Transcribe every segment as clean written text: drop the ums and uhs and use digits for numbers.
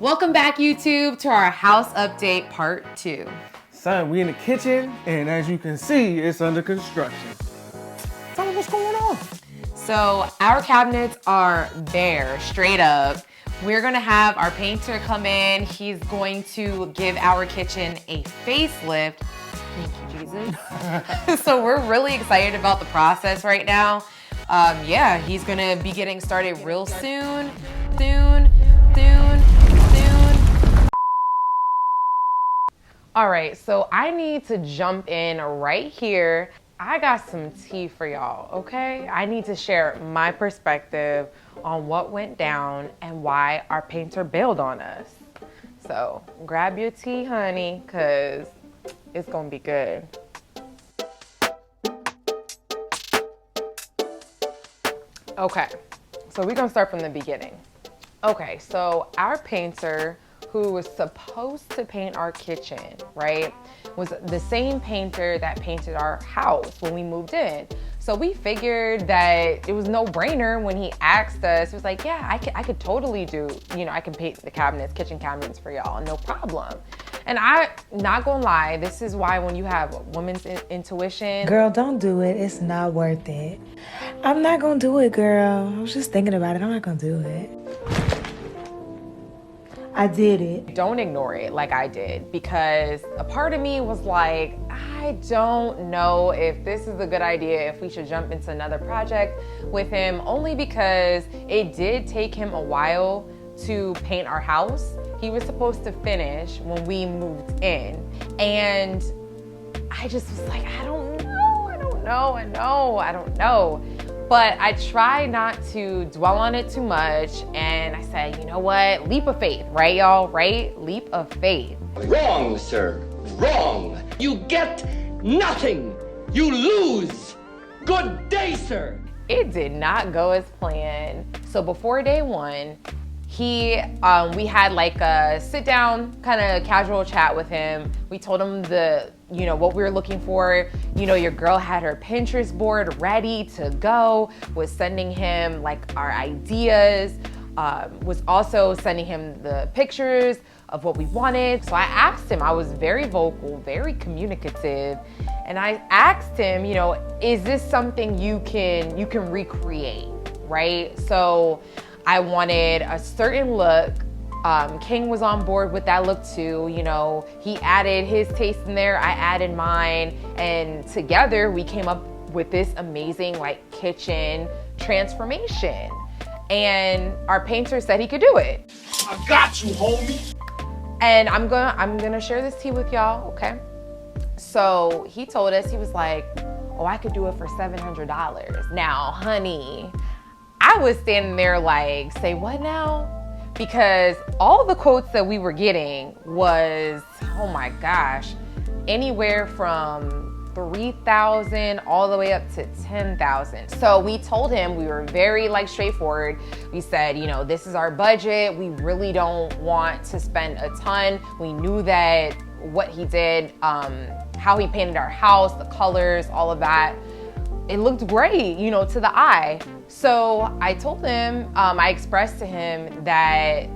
Welcome back, YouTube, to our house update part 2. Son, we in the kitchen, and as you can see, it's under construction. Tell me what's going on. So our cabinets are bare, straight up. We're gonna have our painter come in. He's going to give our kitchen a facelift. Thank you, Jesus. So we're really excited about the process right now. Yeah, he's gonna be getting started real soon. All right, so I need to jump in right here. I got some tea for y'all, okay? I need to share my perspective on what went down and why our painter bailed on us. So grab your tea, honey, cause it's gonna be good. Okay, so we're gonna start from the beginning. Okay, so our painter, who was supposed to paint our kitchen, right, was the same painter that painted our house when we moved in. So we figured that it was no brainer when he asked us. He was like, yeah, I could totally do, I can paint the cabinets, kitchen cabinets for y'all, no problem. And I'm not gonna lie, this is why when you have women's intuition. Girl, don't do it. It's not worth it. I'm not gonna do it, girl. I was just thinking about it. I'm not gonna do it. I did it. Don't ignore it like I did, because a part of me was like, I don't know if this is a good idea, if we should jump into another project with him, only because it did take him a while to paint our house. He was supposed to finish when we moved in. And I just was like, I don't know. But I try not to dwell on it too much. And I said, you know what? Leap of faith, right, y'all? Right? Leap of faith. Wrong, sir. Wrong. You get nothing. You lose. Good day, sir. It did not go as planned. So before day one, we had like a sit down kind of casual chat with him. We told him what we were looking for. Your girl had her Pinterest board ready to go, was sending him like our ideas, was also sending him the pictures of what we wanted. So I asked him, I was very vocal, very communicative. And I asked him, is this something you can recreate, right? So I wanted a certain look. King was on board with that look too. He added his taste in there, I added mine, and together we came up with this amazing like kitchen transformation. And our painter said he could do it. I got you, homie. And I'm gonna share this tea with y'all, okay? So he told us, he was like, oh, I could do it for $700. Now, honey, I was standing there like, say what now? Because all the quotes that we were getting was, oh my gosh, anywhere from 3,000 all the way up to 10,000. So we told him, we were very straightforward. We said, this is our budget. We really don't want to spend a ton. We knew that what he did, how he painted our house, the colors, all of that, it looked great, to the eye. So I told him, I expressed to him that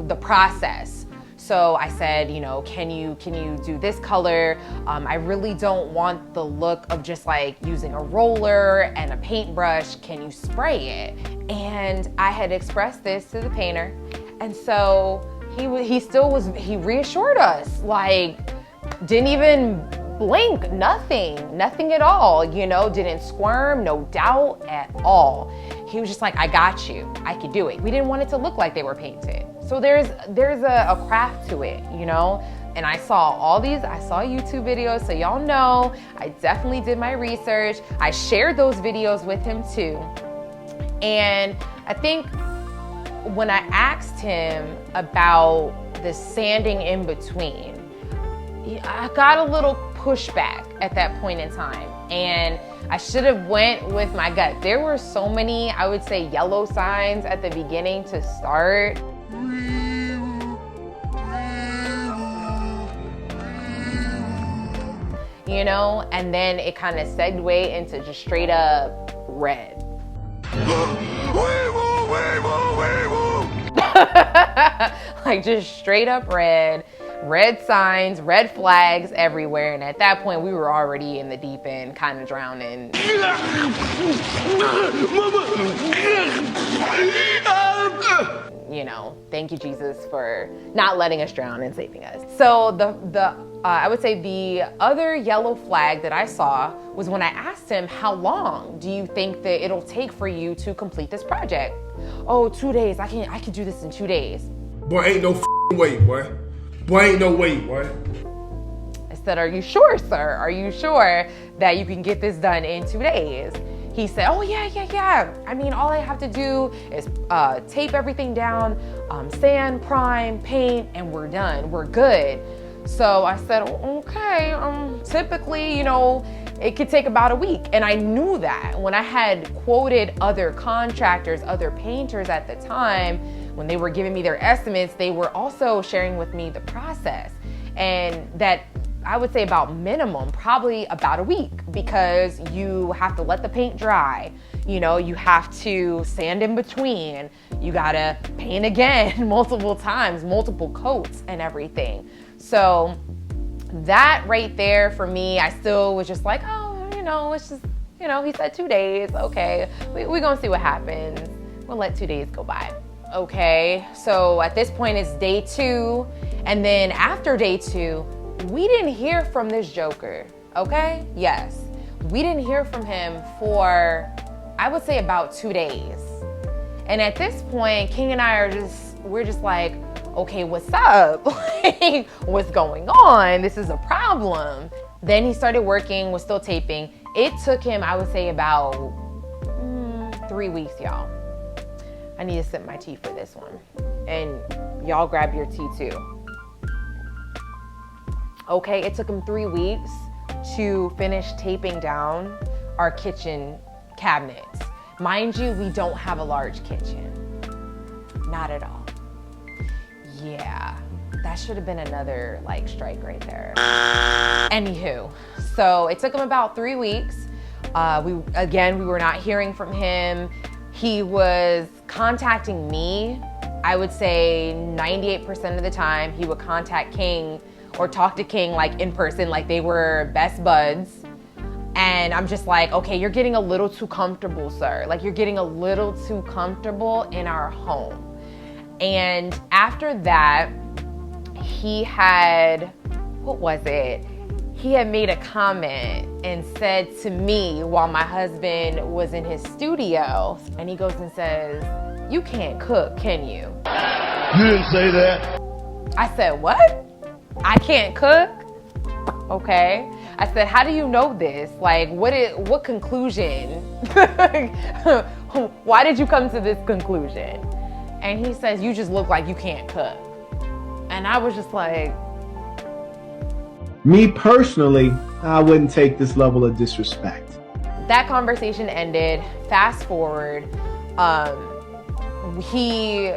the process. So I said, can you do this color? I really don't want the look of just using a roller and a paintbrush. Can you spray it? And I had expressed this to the painter. And so he reassured us, didn't even blink, nothing at all, didn't squirm, no doubt at all. He was just like, I got you, I could do it. We didn't want it to look like they were painted. So there's a craft to it, and I saw YouTube videos, so y'all know I definitely did my research. I shared those videos with him too. And I think when I asked him about the sanding in between, I got a little pushback at that point in time, and I should have went with my gut. There were so many, I would say, yellow signs at the beginning to start. And then it kind of segued into just straight up red. like just straight up red signs, red flags everywhere. And at that point, we were already in the deep end, kind of drowning. You know, thank you, Jesus, for not letting us drown and saving us. So I would say the other yellow flag that I saw was when I asked him, how long do you think that it'll take for you to complete this project? Oh, 2 days. I can do this in 2 days. Boy, ain't no way, boy. Boy, ain't no way, boy. I said, are you sure, sir? Are you sure that you can get this done in 2 days? He said, oh, yeah. I mean, all I have to do is tape everything down, sand, prime, paint, and we're done. We're good. So I said, oh, okay. Typically, you know, it could take about a week. And I knew that when I had quoted other contractors, other painters at the time, when they were giving me their estimates, they were also sharing with me the process. And that I would say about minimum, probably about a week, because you have to let the paint dry. You know, you have to sand in between. You gotta paint again multiple times, multiple coats and everything. So that right there for me, I still was just like, oh, you know, it's just, you know, he said 2 days. Okay, we're gonna see what happens. We'll let 2 days go by. Okay, so at this point it's day 2. And then after day 2, we didn't hear from this joker, okay? Yes, we didn't hear from him for, I would say, about 2 days. And at this point, King and I we're just like, okay, what's up? Like, what's going on? This is a problem. Then he started working, was still taping. It took him, I would say, about 3 weeks, y'all. I need to sip my tea for this one. And y'all grab your tea too. Okay, it took him 3 weeks to finish taping down our kitchen cabinets. Mind you, we don't have a large kitchen. Not at all. Yeah, that should have been another like strike right there. Anywho, so it took him about 3 weeks. We were not hearing from him. He was contacting me. I would say 98% of the time he would contact King or talk to King like in person, like they were best buds. And I'm just like, okay, you're getting a little too comfortable, sir. Like you're getting a little too comfortable in our home. And after that, he had, what was it? He had made a comment and said to me while my husband was in his studio, and he goes and says, you can't cook, can you? You didn't say that. I said, what? I can't cook? Okay. I said, how do you know this? Like, what conclusion? Why did you come to this conclusion? And he says, you just look like you can't cook. And I was just like, me personally, I wouldn't take this level of disrespect. That conversation ended. Fast forward, he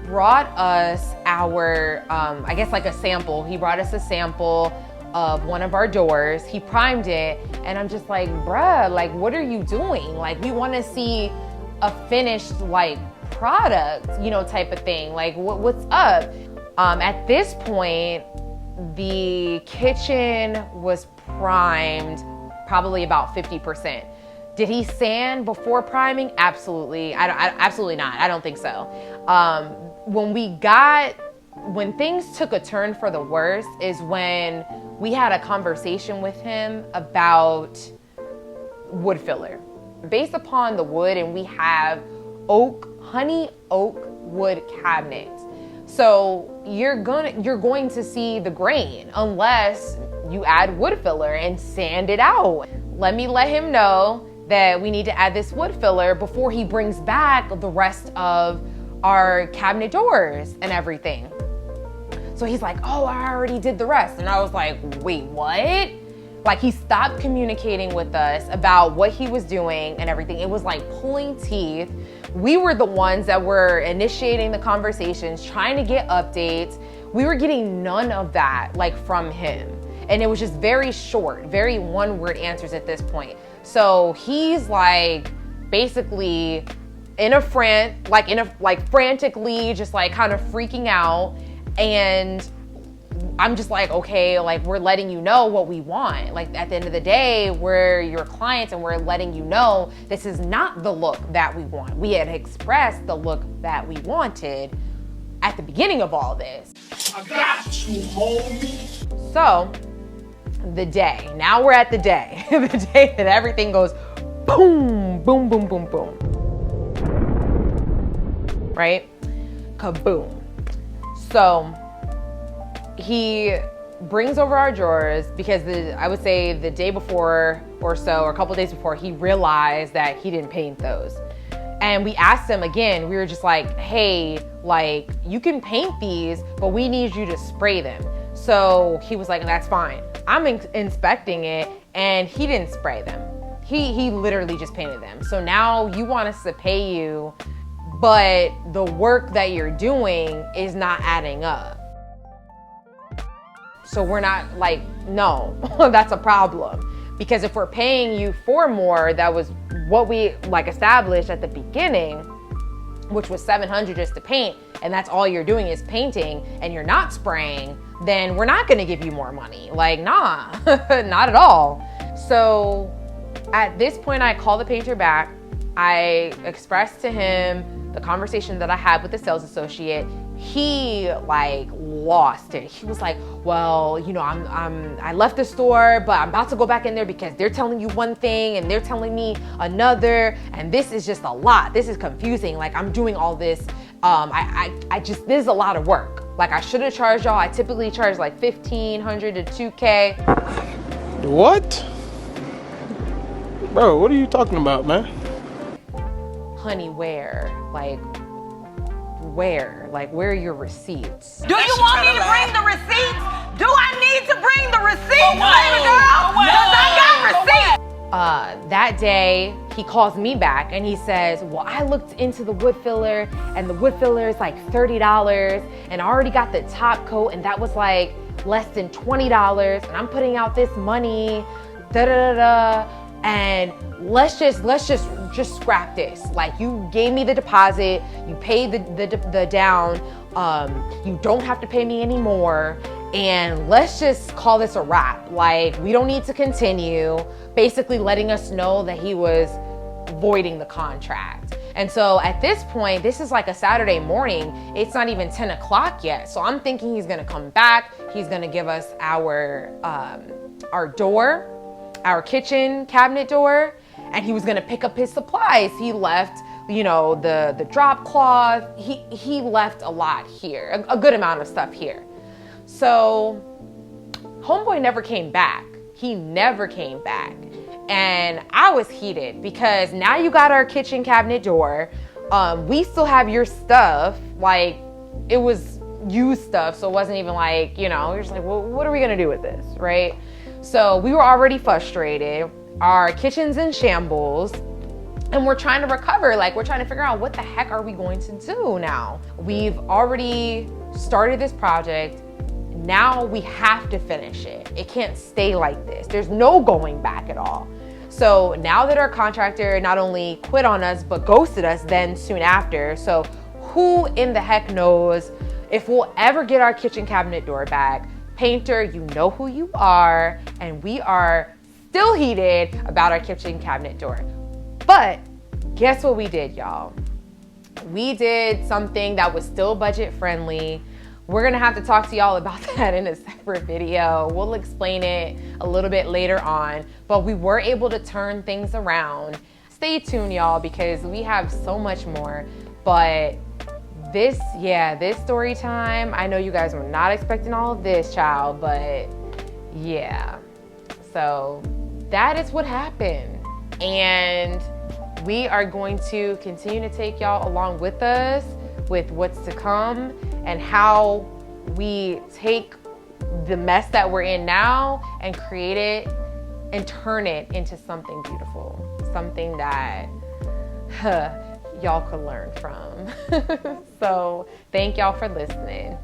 brought us our, I guess like a sample. He brought us a sample of one of our doors. He primed it, and I'm just like, bruh, like, what are you doing? Like, we want to see a finished like product, you know, type of thing. Like, what's up? At this point, the kitchen was primed probably about 50%. Did he sand before priming? Absolutely. Absolutely not. I don't think so. When things took a turn for the worse is when we had a conversation with him about wood filler. Based upon the wood, and we have honey oak wood cabinets. So you're going to see the grain unless you add wood filler and sand it out. Let him know that we need to add this wood filler before he brings back the rest of our cabinet doors and everything. So he's like, oh, I already did the rest. And I was like, wait, what? Like, he stopped communicating with us about what he was doing and everything. It was like pulling teeth. We were the ones that were initiating the conversations, trying to get updates. We were getting none of that like from him. And it was just very short, very one-word answers at this point. So he's like basically frantically just like kind of freaking out. And I'm just like, okay, like we're letting you know what we want. Like at the end of the day, we're your clients and we're letting you know this is not the look that we want. We had expressed the look that we wanted at the beginning of all this. I got you, homie. So the day, now we're at the day, the day that everything goes boom, boom, boom, boom, boom. Right? Kaboom. So he brings over our drawers because I would say the day before or so, or a couple days before, he realized that he didn't paint those. And we asked him again, we were just like, hey, like you can paint these, but we need you to spray them. So he was like, that's fine. I'm inspecting it and he didn't spray them. He literally just painted them. So now you want us to pay you, but the work that you're doing is not adding up. So we're not like, no, that's a problem. Because if we're paying you for more, that was what we like established at the beginning, which was $700 just to paint, and that's all you're doing is painting and you're not spraying, then we're not gonna give you more money. Like, nah, not at all. So at this point, I call the painter back. I expressed to him the conversation that I had with the sales associate. He like lost it. He was like, well, you know, I left the store, but I'm about to go back in there because they're telling you one thing and they're telling me another, and this is just a lot. This is confusing. Like I'm doing all this. I just, this is a lot of work. Like I should have charged y'all. I typically charge like $1,500 to $2,000. What? Bro, what are you talking about, man? Honey, where? Like, where? Like, where are your receipts? Do you want me to bring the receipts? Do I need to bring the receipts, baby girl? Because I got receipts. That day, he calls me back and he says, well, I looked into the wood filler and the wood filler is like $30 and I already got the top coat and that was like less than $20 and I'm putting out this money, and let's just scrap this. Like you gave me the deposit, you paid the down, you don't have to pay me anymore, and let's just call this a wrap. Like we don't need to continue, basically letting us know that he was voiding the contract. And so at this point, this is like a Saturday morning, it's not even 10 o'clock yet. So I'm thinking he's gonna come back, he's gonna give us our door, our kitchen cabinet door, and he was gonna pick up his supplies. He left, you know, the drop cloth, he left a lot here, a good amount of stuff here. So homeboy never came back. He never came back. And I was heated because now you got our kitchen cabinet door. We still have your stuff. Like it was used stuff. So it wasn't even like, you know, you're just like, well, what are we gonna do with this, right? So we were already frustrated. Our kitchen's in shambles and we're trying to recover. Like we're trying to figure out what the heck are we going to do now? We've already started this project. Now we have to finish it. It can't stay like this. There's no going back at all. So now that our contractor not only quit on us, but ghosted us then soon after. So who in the heck knows if we'll ever get our kitchen cabinet door back? Painter, you know who you are, and we are still heated about our kitchen cabinet door. But guess what we did, y'all? We did something that was still budget friendly. We're gonna have to talk to y'all about that in a separate video. We'll explain it a little bit later on, but we were able to turn things around. Stay tuned, y'all, because we have so much more. But this story time, I know you guys were not expecting all of this, child, but yeah. So that is what happened. And we are going to continue to take y'all along with us with what's to come and how we take the mess that we're in now and create it and turn it into something beautiful, something that y'all could learn from. So thank y'all for listening.